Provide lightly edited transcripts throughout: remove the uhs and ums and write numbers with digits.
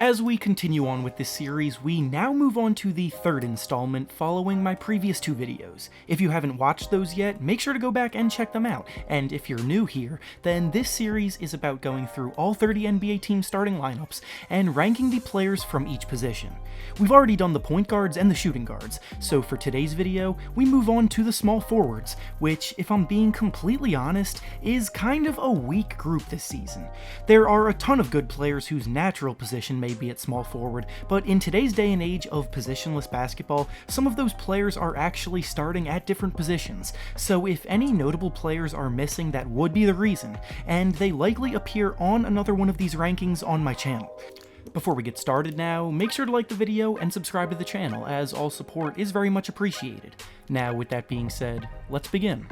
As we continue on with this series, we now move on to the third installment following my previous two videos. If you haven't watched those yet, make sure to go back and check them out, and if you're new here, then this series is about going through all 30 NBA team starting lineups and ranking the players from each position. We've already done the point guards and the shooting guards, so for today's video, we move on to the small forwards, which, if I'm being completely honest, is kind of a weak group this season. There are a ton of good players whose natural position may be at small forward, but in today's day and age of positionless basketball, some of those players are actually starting at different positions, so if any notable players are missing, that would be the reason, and they likely appear on another one of these rankings on my channel. Before we get started now, make sure to like the video and subscribe to the channel, as all support is very much appreciated. Now, with that being said, let's begin.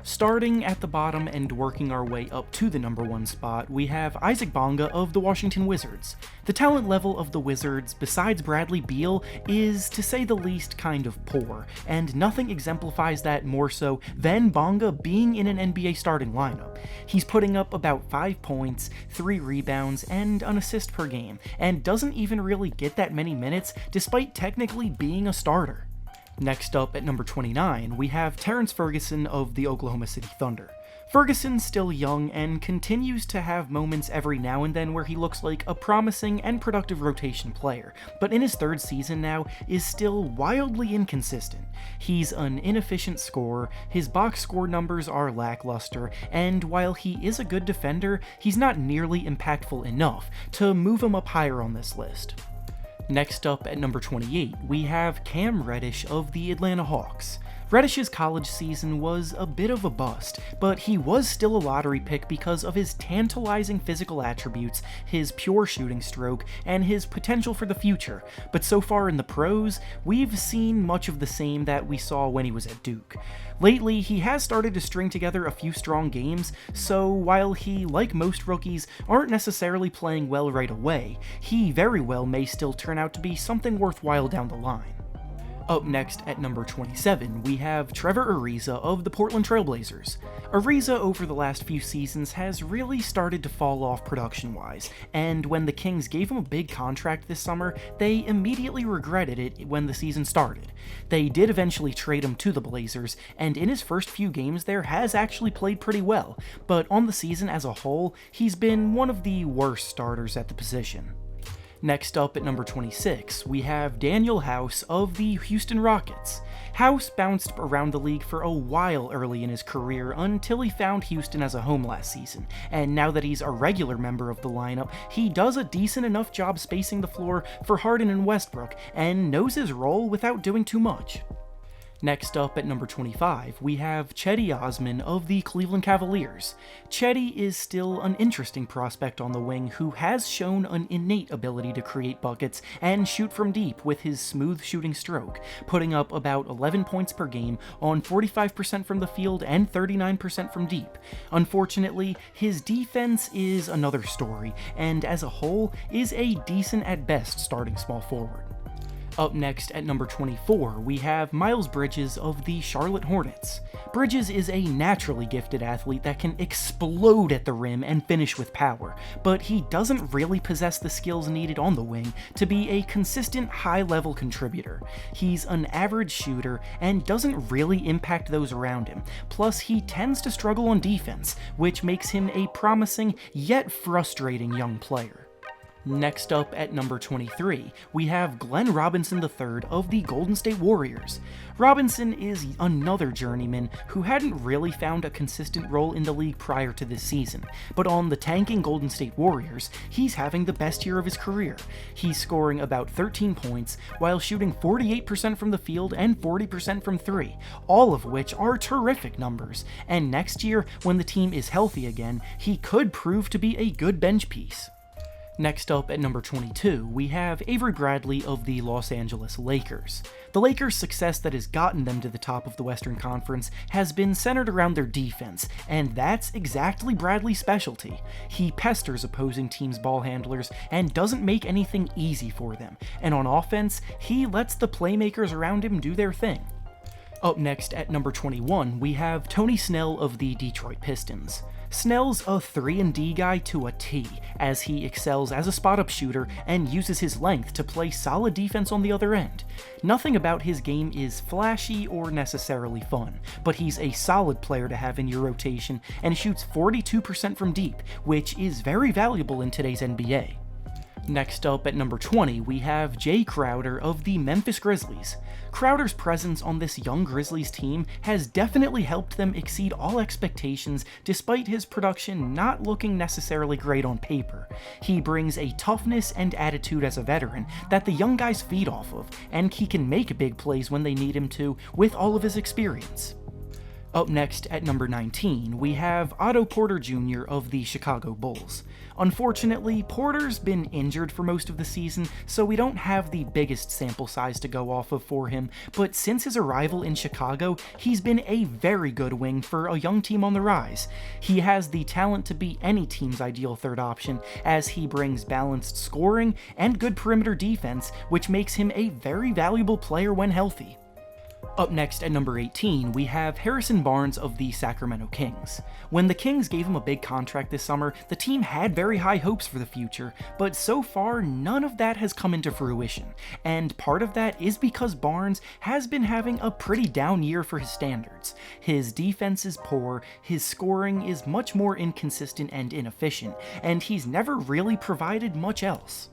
Starting at the bottom and working our way up to the number one spot, we have Isaac Bonga of the Washington Wizards. The talent level of the Wizards, besides Bradley Beal, is, to say the least, kind of poor, and nothing exemplifies that more so than Bonga being in an NBA starting lineup. He's putting up about 5 points, 3 rebounds, and an assist per game, and doesn't even really get that many minutes despite technically being a starter. Next up at number 29, we have Terrance Ferguson of the Oklahoma City Thunder. Ferguson's still young and continues to have moments every now and then where he looks like a promising and productive rotation player, but in his third season now is still wildly inconsistent. He's an inefficient scorer, his box score numbers are lackluster, and while he is a good defender, he's not nearly impactful enough to move him up higher on this list. Next up at number 28, we have Cam Reddish of the Atlanta Hawks. Reddish's college season was a bit of a bust, but he was still a lottery pick because of his tantalizing physical attributes, his pure shooting stroke, and his potential for the future. But so far in the pros, we've seen much of the same that we saw when he was at Duke. Lately, he has started to string together a few strong games, so while he, like most rookies, aren't necessarily playing well right away, he very well may still turn out to be something worthwhile down the line. Up next at number 27, we have Trevor Ariza of the Portland Trail Blazers. Ariza over the last few seasons has really started to fall off production-wise, and when the Kings gave him a big contract this summer, they immediately regretted it when the season started. They did eventually trade him to the Blazers, and in his first few games there has actually played pretty well, but on the season as a whole, he's been one of the worst starters at the position. Next up at number 26, we have Danuel House of the Houston Rockets. House bounced around the league for a while early in his career until he found Houston as a home last season, and now that he's a regular member of the lineup, he does a decent enough job spacing the floor for Harden and Westbrook, and knows his role without doing too much. Next up at number 25, we have Cedi Osman of the Cleveland Cavaliers. Cedi is still an interesting prospect on the wing who has shown an innate ability to create buckets and shoot from deep with his smooth shooting stroke, putting up about 11 points per game on 45% from the field and 39% from deep. Unfortunately, his defense is another story, and as a whole, is a decent at best starting small forward. Up next at number 24, we have Miles Bridges of the Charlotte Hornets. Bridges is a naturally gifted athlete that can explode at the rim and finish with power, but he doesn't really possess the skills needed on the wing to be a consistent high-level contributor. He's an average shooter and doesn't really impact those around him, plus he tends to struggle on defense, which makes him a promising yet frustrating young player. Next up at number 23, we have Glenn Robinson III of the Golden State Warriors. Robinson is another journeyman who hadn't really found a consistent role in the league prior to this season, but on the tanking Golden State Warriors, he's having the best year of his career. He's scoring about 13 points while shooting 48% from the field and 40% from 3, all of which are terrific numbers, and next year, when the team is healthy again, he could prove to be a good bench piece. Next up at number 22, we have Avery Bradley of the Los Angeles Lakers. The Lakers' success that has gotten them to the top of the Western Conference has been centered around their defense, and that's exactly Bradley's specialty. He pesters opposing teams' ball handlers and doesn't make anything easy for them, and on offense, he lets the playmakers around him do their thing. Up next at number 21, we have Tony Snell of the Detroit Pistons. Snell's a 3-and-D guy to a T, as he excels as a spot-up shooter and uses his length to play solid defense on the other end. Nothing about his game is flashy or necessarily fun, but he's a solid player to have in your rotation and shoots 42% from deep, which is very valuable in today's NBA. Next up at number 20, we have Jae Crowder of the Memphis Grizzlies. Crowder's presence on this young Grizzlies team has definitely helped them exceed all expectations despite his production not looking necessarily great on paper. He brings a toughness and attitude as a veteran that the young guys feed off of, and he can make big plays when they need him to with all of his experience. Up next at number 19, we have Otto Porter Jr. of the Chicago Bulls. Unfortunately, Porter's been injured for most of the season, so we don't have the biggest sample size to go off of for him, but since his arrival in Chicago, he's been a very good wing for a young team on the rise. He has the talent to be any team's ideal third option, as he brings balanced scoring and good perimeter defense, which makes him a very valuable player when healthy. Up next at number 18, we have Harrison Barnes of the Sacramento Kings. When the Kings gave him a big contract this summer, the team had very high hopes for the future, but so far none of that has come into fruition, and part of that is because Barnes has been having a pretty down year for his standards. His defense is poor, his scoring is much more inconsistent and inefficient, and he's never really provided much else.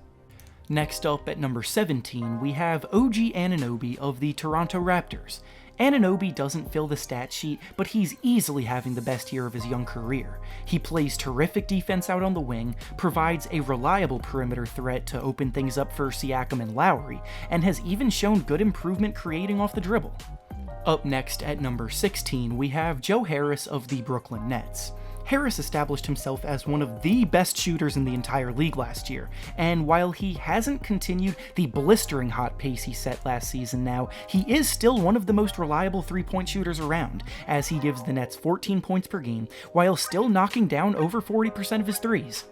Next up at number 17, we have OG Anunoby of the Toronto Raptors. Anunoby doesn't fill the stat sheet, but he's easily having the best year of his young career. He plays terrific defense out on the wing, provides a reliable perimeter threat to open things up for Siakam and Lowry, and has even shown good improvement creating off the dribble. Up next at number 16, we have Joe Harris of the Brooklyn Nets. Harris established himself as one of the best shooters in the entire league last year, and while he hasn't continued the blistering hot pace he set last season now, he is still one of the most reliable three-point shooters around, as he gives the Nets 14 points per game, while still knocking down over 40% of his threes.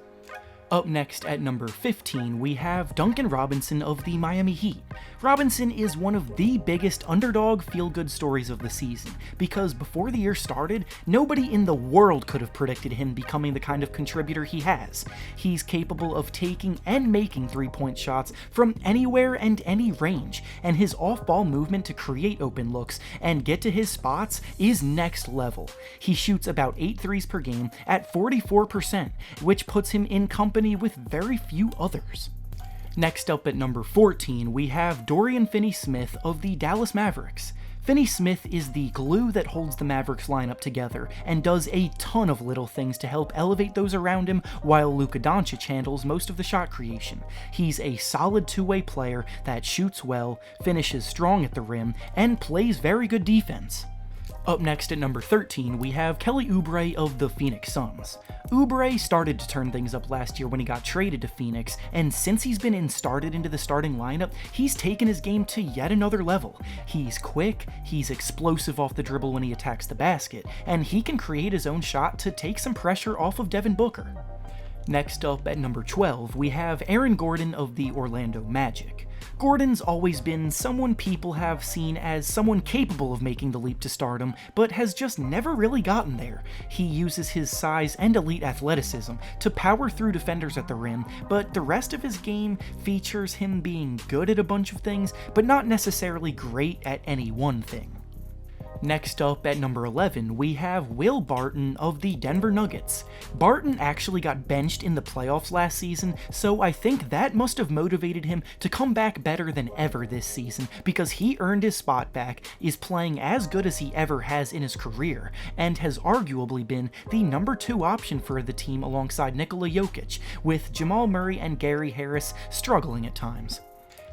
Up next at number 15, we have Duncan Robinson of the Miami Heat. Robinson is one of the biggest underdog feel-good stories of the season, because before the year started, nobody in the world could have predicted him becoming the kind of contributor he has. He's capable of taking and making three-point shots from anywhere and any range, and his off-ball movement to create open looks and get to his spots is next level. He shoots about 8 threes per game at 44%, which puts him in company with very few others. Next up at number 14, we have Dorian Finney-Smith of the Dallas Mavericks. Finney-Smith is the glue that holds the Mavericks lineup together and does a ton of little things to help elevate those around him, while Luka Doncic handles most of the shot creation. He's a solid two-way player that shoots well, finishes strong at the rim, and plays very good defense. Up next at number 13, we have Kelly Oubre of the Phoenix Suns. Oubre started to turn things up last year when he got traded to Phoenix, and since he's been instarted into the starting lineup, he's taken his game to yet another level. He's quick, he's explosive off the dribble when he attacks the basket, and he can create his own shot to take some pressure off of Devin Booker. Next up at number 12, we have Aaron Gordon of the Orlando Magic. Gordon's always been someone people have seen as someone capable of making the leap to stardom, but has just never really gotten there. He uses his size and elite athleticism to power through defenders at the rim, but the rest of his game features him being good at a bunch of things, but not necessarily great at any one thing. Next up at number 11, we have Will Barton of the Denver Nuggets. Barton actually got benched in the playoffs last season, so I think that must have motivated him to come back better than ever this season, because he earned his spot back, is playing as good as he ever has in his career, and has arguably been the number 2 option for the team alongside Nikola Jokic, with Jamal Murray and Gary Harris struggling at times.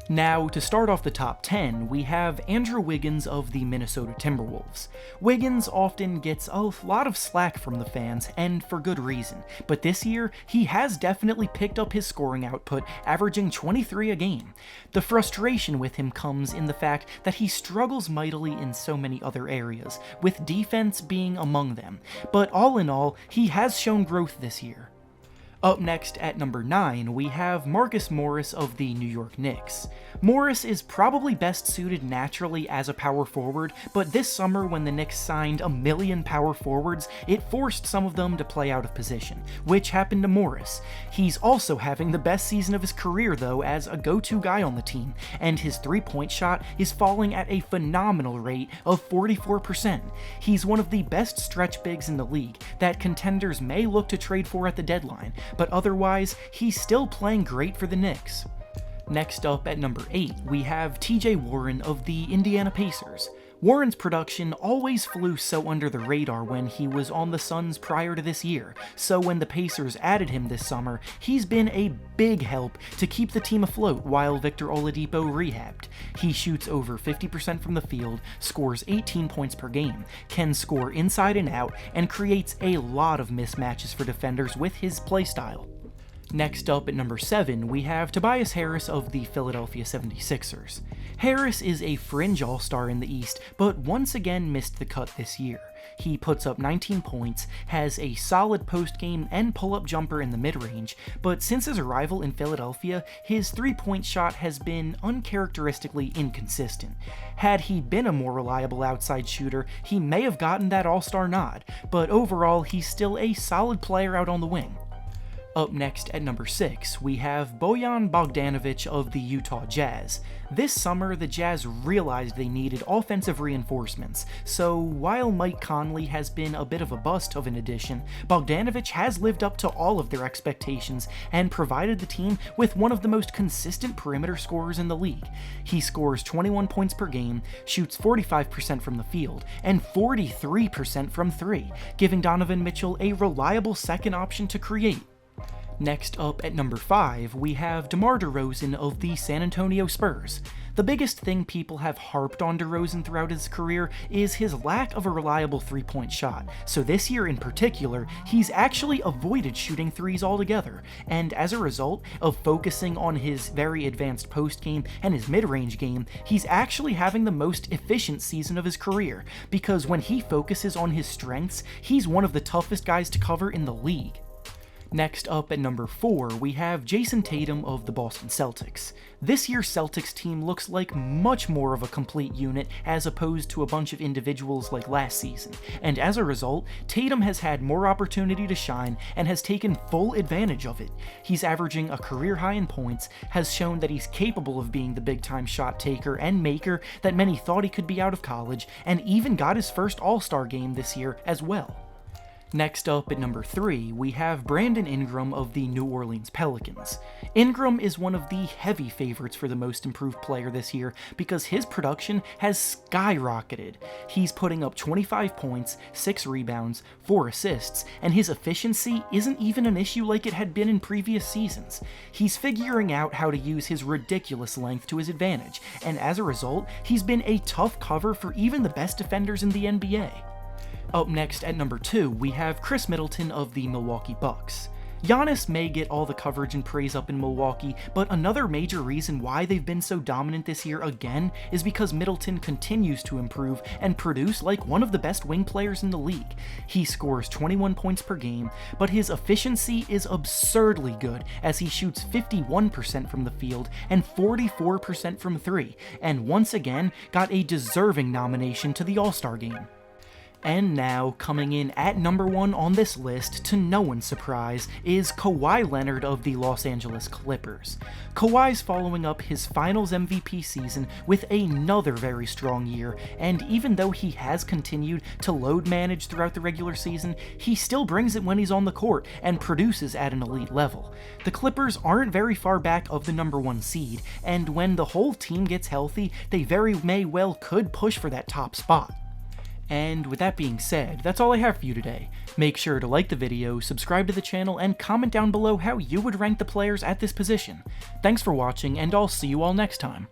Now, to start off the top 10, we have Andrew Wiggins of the Minnesota Timberwolves. Wiggins often gets a lot of slack from the fans, and for good reason, but this year, he has definitely picked up his scoring output, averaging 23 a game. The frustration with him comes in the fact that he struggles mightily in so many other areas, with defense being among them, but all in all, he has shown growth this year. Up next at number 9, we have Marcus Morris of the New York Knicks. Morris is probably best suited naturally as a power forward, but this summer when the Knicks signed a million power forwards, it forced some of them to play out of position, which happened to Morris. He's also having the best season of his career though as a go-to guy on the team, and his three-point shot is falling at a phenomenal rate of 44%. He's one of the best stretch bigs in the league that contenders may look to trade for at the deadline, but otherwise, he's still playing great for the Knicks. Next up at number 8, we have TJ Warren of the Indiana Pacers. Warren's production always flew so under the radar when he was on the Suns prior to this year, so when the Pacers added him this summer, he's been a big help to keep the team afloat while Victor Oladipo rehabbed. He shoots over 50% from the field, scores 18 points per game, can score inside and out, and creates a lot of mismatches for defenders with his playstyle. Next up at number 7, we have Tobias Harris of the Philadelphia 76ers. Harris is a fringe all-star in the East, but once again missed the cut this year. He puts up 19 points, has a solid post-game and pull-up jumper in the mid-range, but since his arrival in Philadelphia, his three-point shot has been uncharacteristically inconsistent. Had he been a more reliable outside shooter, he may have gotten that all-star nod, but overall he's still a solid player out on the wing. Up next at number 6, we have Bojan Bogdanovic of the Utah Jazz. This summer, the Jazz realized they needed offensive reinforcements, so while Mike Conley has been a bit of a bust of an addition, Bogdanovic has lived up to all of their expectations and provided the team with one of the most consistent perimeter scorers in the league. He scores 21 points per game, shoots 45% from the field, and 43% from 3, giving Donovan Mitchell a reliable second option to create. Next up at number 5, we have DeMar DeRozan of the San Antonio Spurs. The biggest thing people have harped on DeRozan throughout his career is his lack of a reliable three-point shot, so this year in particular, he's actually avoided shooting threes altogether, and as a result of focusing on his very advanced post-game and his mid-range game, he's actually having the most efficient season of his career, because when he focuses on his strengths, he's one of the toughest guys to cover in the league. Next up at number 4, we have Jayson Tatum of the Boston Celtics. This year's Celtics team looks like much more of a complete unit as opposed to a bunch of individuals like last season, and as a result, Tatum has had more opportunity to shine and has taken full advantage of it. He's averaging a career high in points, has shown that he's capable of being the big-time shot taker and maker that many thought he could be out of college, and even got his first All-Star game this year as well. Next up at number 3, we have Brandon Ingram of the New Orleans Pelicans. Ingram is one of the heavy favorites for the most improved player this year because his production has skyrocketed. He's putting up 25 points, 6 rebounds, 4 assists, and his efficiency isn't even an issue like it had been in previous seasons. He's figuring out how to use his ridiculous length to his advantage, and as a result, he's been a tough cover for even the best defenders in the NBA. Up next at number 2, we have Khris Middleton of the Milwaukee Bucks. Giannis may get all the coverage and praise up in Milwaukee, but another major reason why they've been so dominant this year again is because Middleton continues to improve and produce like one of the best wing players in the league. He scores 21 points per game, but his efficiency is absurdly good as he shoots 51% from the field and 44% from 3, and once again got a deserving nomination to the All-Star game. And now, coming in at number 1 on this list, to no one's surprise, is Kawhi Leonard of the Los Angeles Clippers. Kawhi's following up his Finals MVP season with another very strong year, and even though he has continued to load manage throughout the regular season, he still brings it when he's on the court and produces at an elite level. The Clippers aren't very far back of the number 1 seed, and when the whole team gets healthy, they very may well could push for that top spot. And with that being said, that's all I have for you today. Make sure to like the video, subscribe to the channel, and comment down below how you would rank the players at this position. Thanks for watching, and I'll see you all next time.